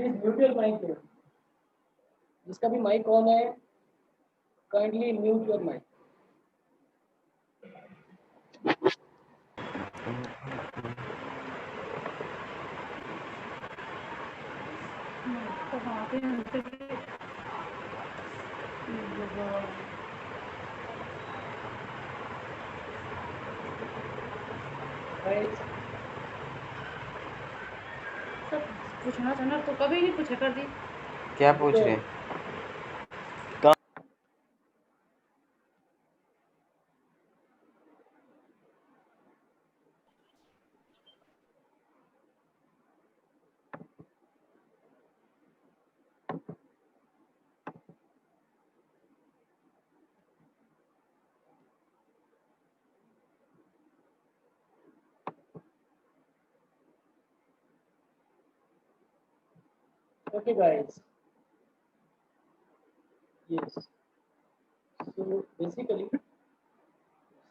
Please mute your mic. जिसका भी mic on है काइंडली म्यूट योर माइक। पूछना था ना तो कभी नहीं पूछा कर दी। क्या पूछ रहे? Okay guys, yes, so basically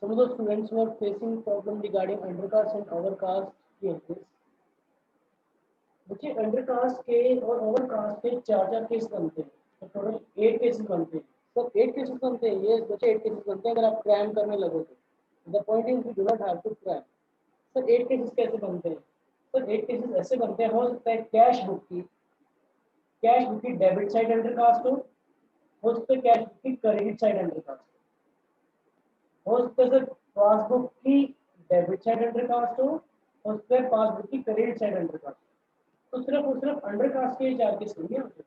some of the students were facing problem regarding undercast and overcast cases. देखिए अंडरकास्ट के और ओवरकास्ट के चार केस बनते हैं, तो टोटल 8 केसेस बनते हैं। सब 8 केसेस बनते हैं, ये बच्चे 8 केसेस बनते हैं अगर आप क्रैम करने लगो तो। The point is we do not have to cram. Sir 8 cases कैसे बनते हैं? सर 8 केसेस ऐसे बनते हैं, हो सकता है कैश बुक की डेबिट साइड अंडरकास्ट हो सकता है कैश बुक की क्रेडिट साइड अंडरकास्ट हो सकता है सर पासबुक की डेबिट साइड अंडरकास्ट हो सकता है पासबुक की क्रेडिट साइड अंडरकास्ट। तो सिर्फ और सिर्फ अंडरकास्ट के 4 केस नहीं होते।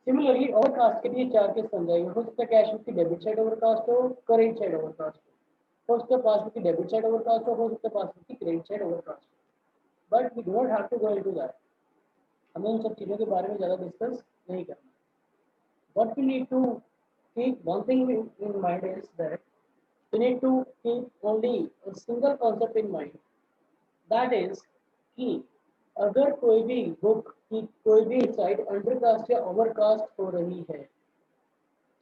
सिमिलरली ओवरकास्ट के लिए 4 केस बन जाएंगे, हो सकता है कैश बुक की डेबिट साइड ओवरकास्ट हो, क्रेडिट साइड ओवरकास्ट हो सकता है पासबुक की डेबिट साइड ओवरकास्ट हो सकता है पासबुक की credit side overcast. But we do not have to go into that, हमें उन सब चीज़ों के बारे में ज़्यादा डिस्कस नहीं करना। What we need to keep one thing in mind is that we need to keep only a single concept in mind, that is कि अगर कोई भी बुक की कोई भी साइड अंडरकास्ट या ओवरकास्ट हो रही है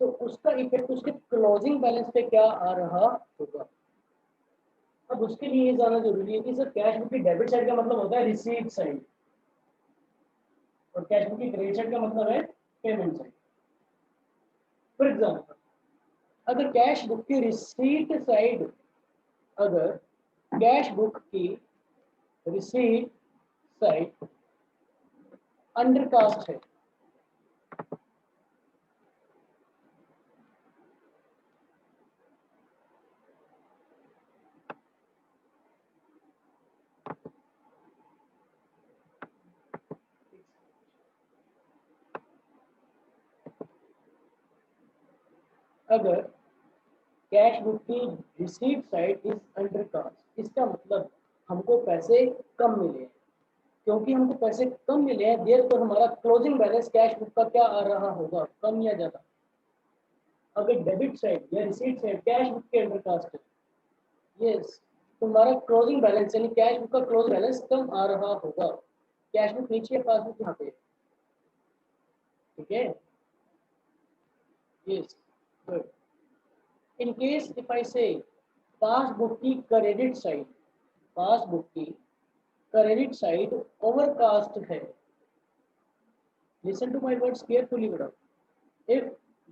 तो उसका इफेक्ट उसके क्लोजिंग बैलेंस पे क्या आ रहा होगा। अब उसके लिए ये जानना जरूरी है कि सर कैश बुक की डेबिट साइड का मतलब होता है रिसीट साइड और कैश बुक की क्रेडिट साइड का मतलब है पेमेंट साइड। फॉर एग्जाम्पल अगर कैश बुक की रिसीट साइड अगर कैश बुक की रिसीट साइड अंडरकास्ट है अगर कैश बुक की रिसीट साइड इज अंडरकास्ट इसका मतलब हमको पैसे कम मिले हैं। क्योंकि हमको पैसे कम मिले हैं देयरफॉर हमारा क्लोजिंग बैलेंस कैश बुक का क्या आ रहा होगा, कम या ज्यादा। अगर डेबिट साइड या रिसीट साइड कैश बुक के अंडरकास्ट है यस तो हमारा क्लोजिंग बैलेंस यानी कैश बुक का क्लोज बैलेंस कम आ रहा होगा। कैश बुक नीचे है पासबुक यहाँ पे, ठीक है। Yes good. In case if I से पासबुक की क्रेडिट साइड ओवरकास्ट है, listen to my words carefully brother. If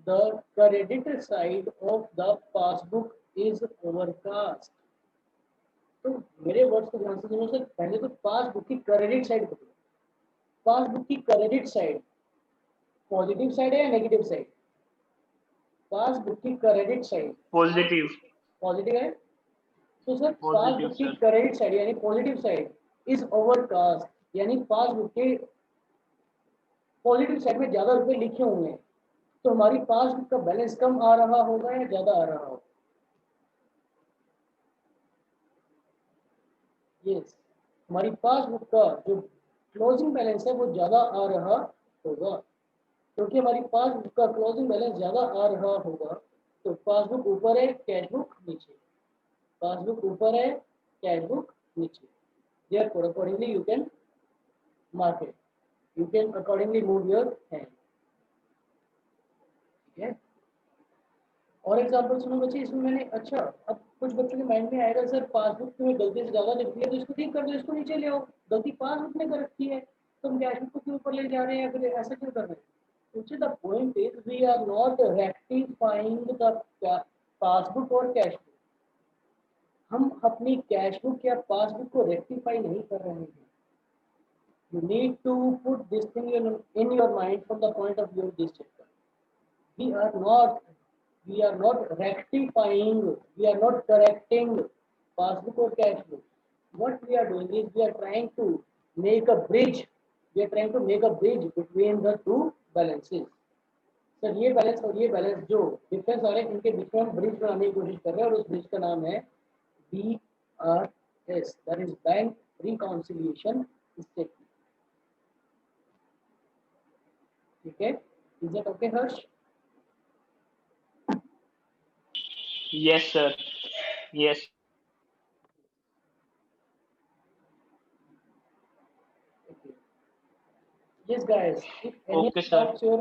the credit side of the passbook is overcast, तो मेरे वर्ड्स को ध्यान से सुनो सर। पहले तो पासबुक की क्रेडिट साइड पकड़ो। पासबुक की क्रेडिट साइड पॉजिटिव साइड है या नेगेटिव साइड? पासबुक की क्रेडिट साइड पॉजिटिव है। तो सर पासबुक की क्रेडिट साइड यानी पॉजिटिव साइड इज ओवरकास्ट यानी पासबुक के पॉजिटिव साइड में ज्यादा रुपए लिखे होंगे तो हमारी पासबुक का बैलेंस कम आ रहा होगा या ज्यादा आ रहा होगा? यस हमारी पासबुक का जो क्लोजिंग बैलेंस है वो ज्यादा आ रहा होगा। क्योंकि हमारी पासबुक का क्लोजिंग बैलेंस ज्यादा आ रहा होगा तो पासबुक ऊपर है कैश बुक नीचे, पासबुक ऊपर है कैश बुक नीचे। Therefore accordingly you can mark it, you can accordingly move your hand, ठीक है। और एग्जांपल सुनो बच्चे इसमें मैंने अच्छा अब कुछ बच्चों के माइंड में आएगा सर पासबुक में गलती से ज्यादा लिख दिया तो इसको ठीक कर दो, इसको नीचे ले आओ, गलती पासबुक ने कर रखी है। तो हम कैश बुक को क्यों ऊपर ले जा रहे हैं, फिर ऐसा क्यों कर रहे हैं? Which is the point is we are not rectifying the passbook और कैश बुक. हम अपनी कैश बुक या पासबुक को रेक्टिफाई नहीं कर रहे हैं. You need to put this thing in your mind from the point of view of this chapter. We are not rectifying, we are not correcting passbook or cash book. What we are doing is we are trying to make a bridge. We are trying to make a bridge between the two balances. Sir ये balance और ये balance जो difference आ रहे हैं इनके बीच में हम bridge बनाने की कोशिश कर रहे हैं और उस ब्रिज का नाम है BRS, that is bank reconciliation statement. ठीक है, is that okay Harsh? Yes, sir. Yes. Okay. Yes, guys. If any Okay, sir. doubts your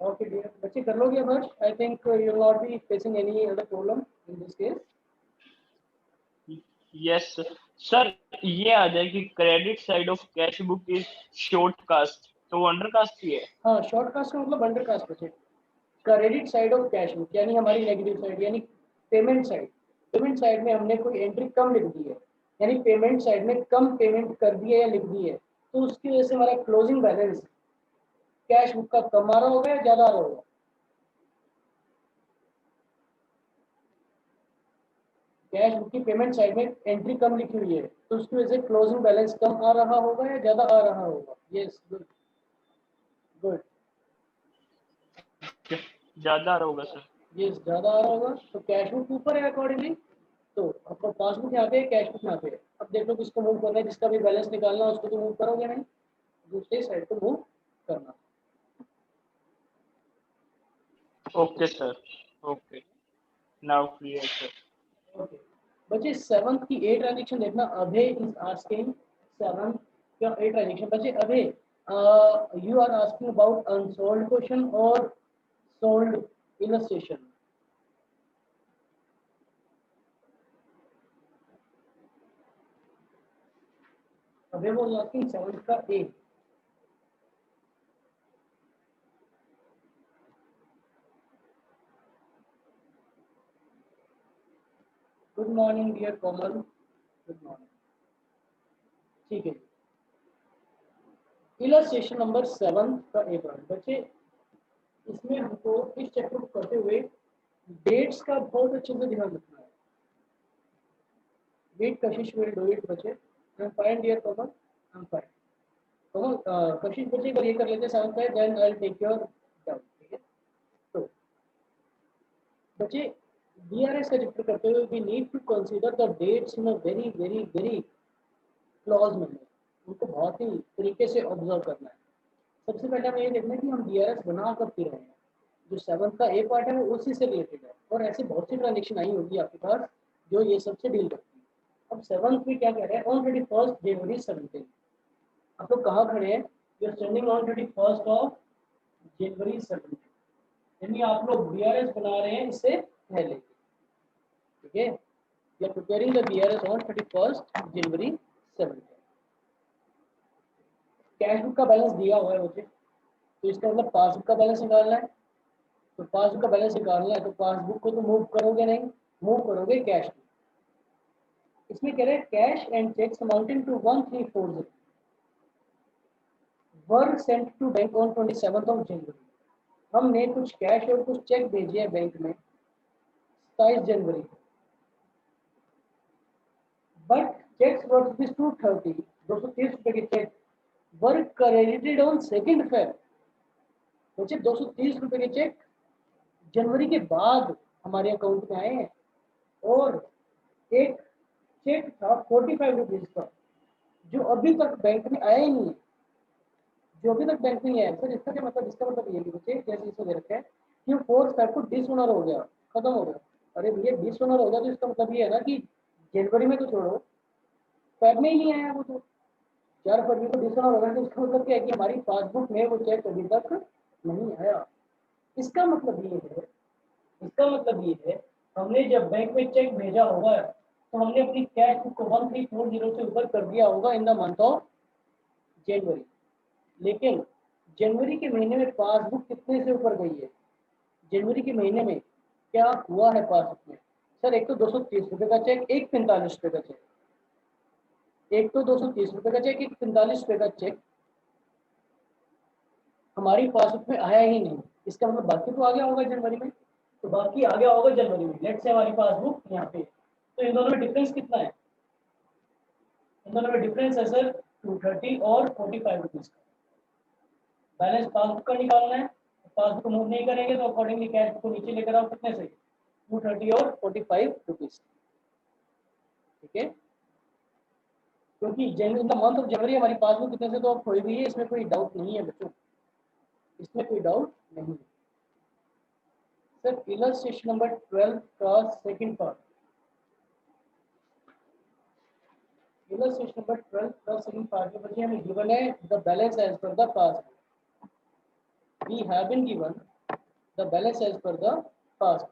okay, dear. बच्चे कर लोगे अब हर्ष? I think you will not be facing any other problem in this case. Yes, sir. Sir ये आ जाए कि credit side of cash book is short cast, तो वो अंडर कास्ट ही है. हाँ, शॉर्ट कास्ट का मतलब अंडर कास्ट बचे. Credit side of cash book यानी हमारी नेगेटिव साइड यानी पेमेंट साइड. पेमेंट साइड में हमने कोई एंट्री कम लिख दी है यानी पेमेंट साइड में कम पेमेंट कर दी है या लिख दी है, तो उसकी वजह से हमारा क्लोजिंग बैलेंस कैश बुक का कम आ रहा होगा या ज्यादा आ रहा होगा? कैश बुक की पेमेंट साइड में एंट्री कम लिखी हुई है तो उसकी वजह से क्लोजिंग बैलेंस कम आ रहा होगा या ज्यादा आ रहा होगा? Yes, good good. ज्यादा आ रहा होगा सर. यस, ज्यादा आ रहा होगा. तो कैश बुक ऊपर है अकॉर्डिंगली, तो आपका पासबुक यहाँ पे है, कैश बुक यहाँ पे है. अब देख लो किसको मूव करना है, जिसका भी बैलेंस निकालना है उसको तो मूव करोगे नहीं, दूसरे साइड को मूव करना. Okay sir. Okay, now clear sir. Okay बच्चे, 7th की ए ट्रांजैक्शन देखना. अभय इज आस्किंग 7th का ए ट्रांजैक्शन. बच्चे Abhay, you are asking about unsolved question और solved illustration. Abhay was asking 7th का A. Good morning dear Komal, good morning. ठीक है, illustration number 7 का ए पॉइंट. बच्चे इसमें हमको इस चैप्टर को करते हुए डेट्स का बहुत अच्छे से ध्यान रखना है. Wait Kashish will do it. बच्चे I am fine dear Komal, I am fine. Komal Kashish बच्चे एक बार ये कर लेते हैं 7 का, then I will take your down. ठीक है, तो बच्चे DRS का चैप्टर करते हुए we need to consider the dates in a very very very close manner. उनको बहुत ही तरीके से ऑब्जर्व करना है. सबसे पहले हमें ये देखना है कि हम DRS बना कब पी रहे हैं. जो 7th का ए पार्ट है वो उसी से रिलेटेड है और ऐसे बहुत सी ट्रांजेक्शन आई होगी आपके पास जो ये सबसे डील करती है. अब 7th में क्या कह रहे हैं, ऑन 31st January 17. आप लोग कहाँ खड़े हैं? You are standing on 31st of January 17. यानी आप लोग DRS बना रहे हैं इससे पहले. ठीक है, you are preparing the DRS on 31st January 17. Cash book का बैलेंस दिया हुआ है मुझे, तो इसका मतलब पासबुक का बैलेंस निकालना है. तो पासबुक का बैलेंस निकालना है तो पासबुक को तो मूव करोगे नहीं, मूव करोगे कैश में. इसमें कह रहे हैं cash and cheques amounting to 1340 were sent to bank on 27th of January. हमने कुछ कैश और कुछ चेक भेजे हैं बैंक में 27 जनवरी को. बट चेक्स वर्थ रुपीज 230 रुपए के cheque were credited on 2nd Feb. सोचिए 230 रुपए के चेक जनवरी के बाद हमारे अकाउंट में आए हैं और एक चेक था 45 रुपीज का जो अभी तक बैंक में आया ही नहीं है. जो अभी तक बैंक में नहीं आया. सर इसका क्या मतलब? इसका मतलब ये बच्चे जैसे इसको दे रखा है कि 4 Feb को डिसऑनर हो गया, खत्म हो गया. अरे भैया डिसऑनर हो गया तो इसका मतलब ये है ना कि जनवरी में तो छोड़ो, फेब में ही नहीं आया वो, तो 4 फरवरी को डिसऑनर हो गया. तो इसका मतलब क्या है कि हमारी पासबुक में वो चेक अभी तक नहीं आया. इसका मतलब ये है हमने जब बैंक में चेक भेजा होगा तो हमने अपनी कैश बुक को 1340 से ऊपर कर दिया होगा इन द मंथ ऑफ जनवरी. लेकिन जनवरी के महीने में पासबुक कितने से ऊपर गई है? जनवरी के महीने में क्या हुआ है पासबुक में? सर एक तो 230 रुपये का चेक, एक 45 रुपये का चेक, एक तो 230 रुपये का चेक, एक 45 रुपये का चेक हमारी पासबुक में आया ही नहीं। इसका मतलब बाकी तो आ गया होगा जनवरी में, तो बाकी आ गया होगा जनवरी में। लेट्स से हमारी पासबुक यहाँ पे, तो इन दोनों में डिफरेंस कितना है? इन दोनों में डिफरेंस है सर 230 और 45 रुपीज का। बैलेंस पासबुक का निकालना है, पासबुक मूव नहीं करेंगे तो अकॉर्डिंगली कैश बुक को नीचे लेकर आओ कितने से? 230 और 45 रुपीज। ठीक है, क्योंकि इन द मंथ ऑफ जनवरी हमारी पासबुक कितने से तो अब खोई हुई है, इसमें कोई डाउट नहीं है बच्चों, इसमें कोई डाउट नहीं है। सर इलस्ट्रेशन नंबर 12 का सेकंड पार्ट, इलस्ट्रेशन नंबर 12 का सेकंड पार्ट में बच्चे हमें गिवन है the balance as per the passbook. We have been given the balance as per the passbook.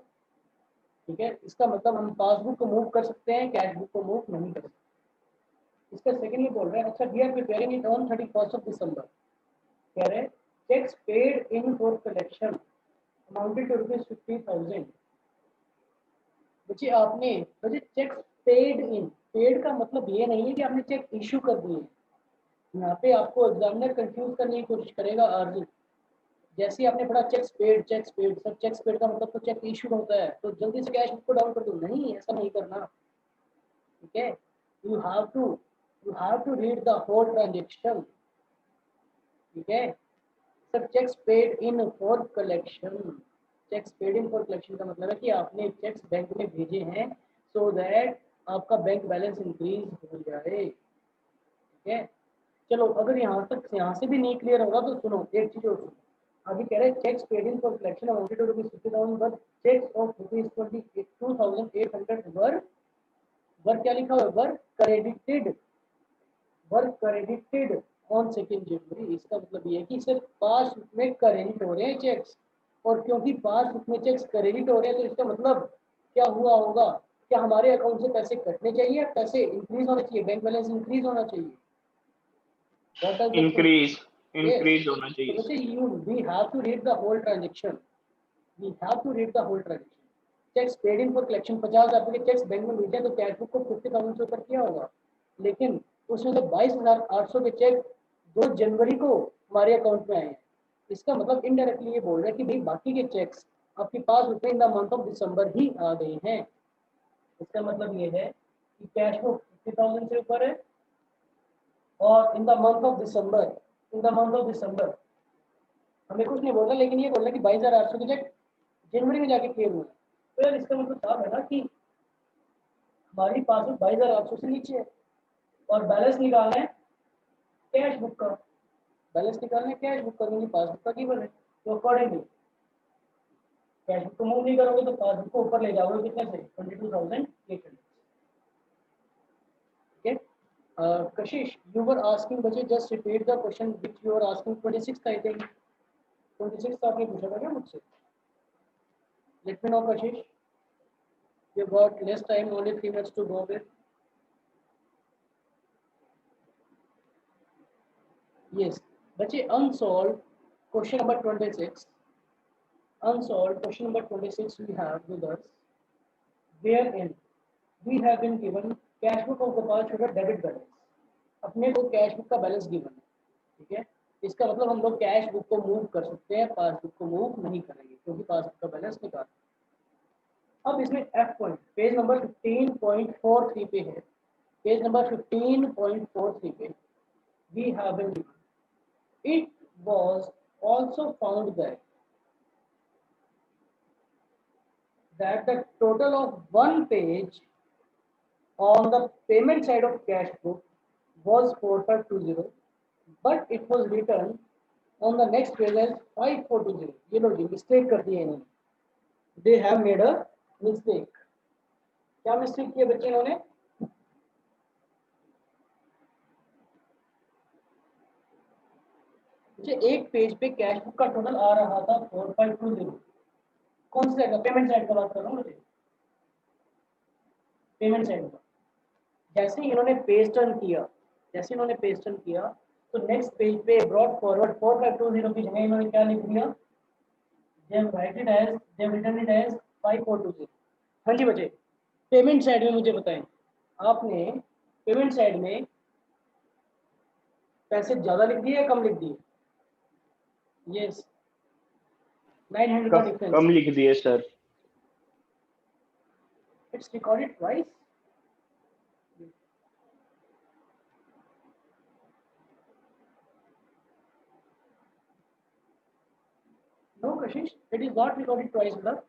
ठीक है, इसका मतलब हम पासबुक को मूव कर सकते हैं, कैश बुक को मूव नहीं कर सकते। इसका सेकंड में बोल रहे हैं, अच्छा we are preparing it on 31st of December. कह रहे हैं cheques paid in for collection amounted to ₹50,000। बच्चे आपने बच्चे चेक्स पेड इन, पेड का मतलब ये नहीं है कि आपने चेक इशू कर दिए। यहाँ पे आपको एग्जामिनर कंफ्यूज करने की कोशिश करेगा अर्जुन। जैसे ही आपने पढ़ा चेक्स पेड, चेक्स पेड, सब चेक्स पेड का मतलब तो चेक इशू होता है, तो जल्दी से कैश बुक को डाउन कर दो, नहीं ऐसा नहीं करना। ठीक है, you have to read the whole transaction. ठीक है sir, cheques paid in for collection, cheques paid in for collection का मतलब है कि आपने चेक्स बैंक में भेजे हैं सो दैट आपका बैंक बैलेंस इंक्रीज हो जाए। ठीक है, चलो अगर यहाँ से भी नहीं क्लियर होगा तो सुनो एक चीज और सुनो। अभी कह रहे हैं cheques paid in for collection amounted to ₹50,000 but cheques of ₹28,200 were क्या लिखा हुआ है? Were credited on 2 January. इसका मतलब ये है कि सिर्फ 5 में क्रेडिट हो रहे हैं चेक्स, और क्योंकि 5 में चेक्स क्रेडिट हो रहे हैं तो इसका मतलब क्या हुआ होगा? क्या हमारे अकाउंट से पैसे कटने चाहिए, पैसे इंक्रीज होना चाहिए, बैंक बैलेंस इंक्रीज होना चाहिए? What does the thing? Increase Yes. Increase होना तो चाहिए। बच्चे we have to read the whole transaction. We have to read the whole transaction. Checks paid in for collection 50,000 के चेक्स बैंक में मिलते हैं तो कैश बुक को 50,000 से ऊपर किया होगा, लेकिन उसमें से 22,800 के चेक 2 जनवरी को हमारे अकाउंट में आए हैं। इसका मतलब इनडायरेक्टली ये बोल रहा है कि भाई बाकी के चेक्स आपके पास रुपए in the month of December ही आ गए हैं। इसका मतलब ये है कि कैश बुक 50,000 से ऊपर है, और इन द मंथ ऑफ दिसंबर हमें कुछ नहीं बोलना, लेकिन ये बोल रहा है कि 22,800 के चेक जनवरी में जाके क्लियर हुए। तो यार इसका मतलब साफ है ना कि हमारी पासबुक 22,800 से नीचे है, और बैलेंस निकालना है कैश बुक का, बैलेंस निकालना है कैश बुक का, क्योंकि पासबुक का गिवन है। तो अकॉर्डिंगली कैश बुक को मूव नहीं करोगे तो पासबुक को ऊपर ले जाओगे कितने से? 22,800। ठीक है, कशिश यू वर आस्किंग, बच्चे just repeat the question which you are asking. 26 I think 26 आपने पूछा था क्या मुझसे? Let me know Kashish, you got less time, only 3 minutes to go with. Yes बच्चे, unsolved question number 26, unsolved question number 26 we have with us, wherein we have been given cash book of Gopal Sugar debit balance। अपने को cash book का balance given है। ठीक है, इसका मतलब हम लोग कैश बुक को मूव कर सकते हैं, पासबुक को मूव नहीं करेंगे क्योंकि पासबुक का बैलेंस निकाल। अब इसमें एफ पॉइंट पेज नंबर 15.43 पे है, पेज नंबर 15.43 पे we have been given. It was also found that the total of one page on the payment side of cash book was 4520, but it was written on the next page as 5420। ये लो जी mistake कर दी है इन्होंने, they have made a mistake। क्या mistake किया बच्चे इन्होंने? एक page पे कैश बुक का टोटल आ रहा था 4520। कौन सी साइड का? पेमेंट साइड का बात कर रहा हूँ मुझे, पेमेंट साइड का। जैसे ही इन्होंने पेज टर्न किया, तो नेक्स्ट पेज पे ब्रॉट फॉरवर्ड 4520 की जगह इन्होंने क्या लिख दिया, they have written it as 5420। हाँ जी बच्चे, पेमेंट साइड में मुझे बताएं, आपने पेमेंट साइड में पैसे ज्यादा लिख दिए या कम लिख दिए? यस, 900 का डिफरेंस। कम लिख दिए sir. It's recorded twice. No, Kashish, it is not recorded twice, brother.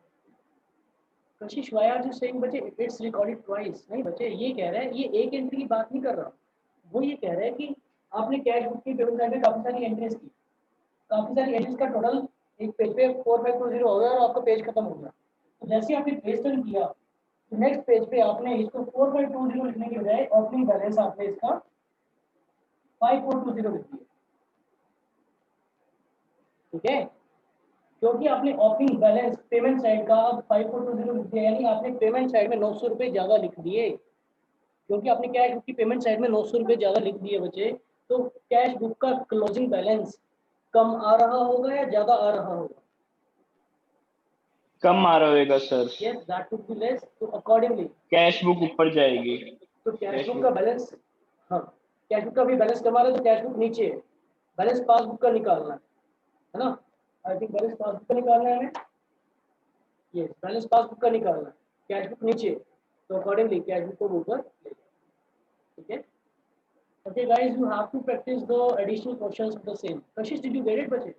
Kashish, why are you saying बच्चे it's recorded twice? नहीं बच्चे, ये कह रहा है, ये एक एंट्री की बात नहीं कर रहा, वो ये कह रहा है कि आपने कैश बुक की पेमेंट साइड में काफी सारी एंट्रीज की, काफी सारी एंट्रीज का टोटल एक पेज पे 4520 हो गया और आपका पेज खत्म हो गया। तो जैसे आपने पेज टर्न किया, तो नेक्स्ट पेज पे आपने इसको 4520 लिखने के बजाय ओपनिंग बैलेंस आपने इसका 5420 लिख दिया, ठीक है? क्योंकि आपने ओपनिंग बैलेंस पेमेंट साइड का 5420 लिख दिया, यानी आपने पेमेंट साइड में 900 रुपये ज्यादा लिख दिए, क्योंकि आपने कैश बुक की पेमेंट साइड में 900 रुपये ज्यादा लिख दिए बच्चे। तो कैश बुक का क्लोजिंग बैलेंस कम आ रहा होगा या ज्यादा आ रहा होगा? कम आ रहा होगा sir. Yes, that would be less, तो अकॉर्डिंगली कैश बुक ऊपर जाएगी। तो कैश बुक का बैलेंस, हाँ कैश बुक का भी बैलेंस कमा रहे तो कैश बुक नीचे है, बैलेंस पासबुक का निकालना है ना? आई थिंक बैलेंस पासबुक का निकालना है हमें, यस बैलेंस पासबुक का निकालना है, कैश बुक नीचे, तो अकॉर्डिंगली कैश बुक को ऊपर, ठीक है? Okay guys, you have to practice the additional questions of the same. Kashish, did you get it बच्चे?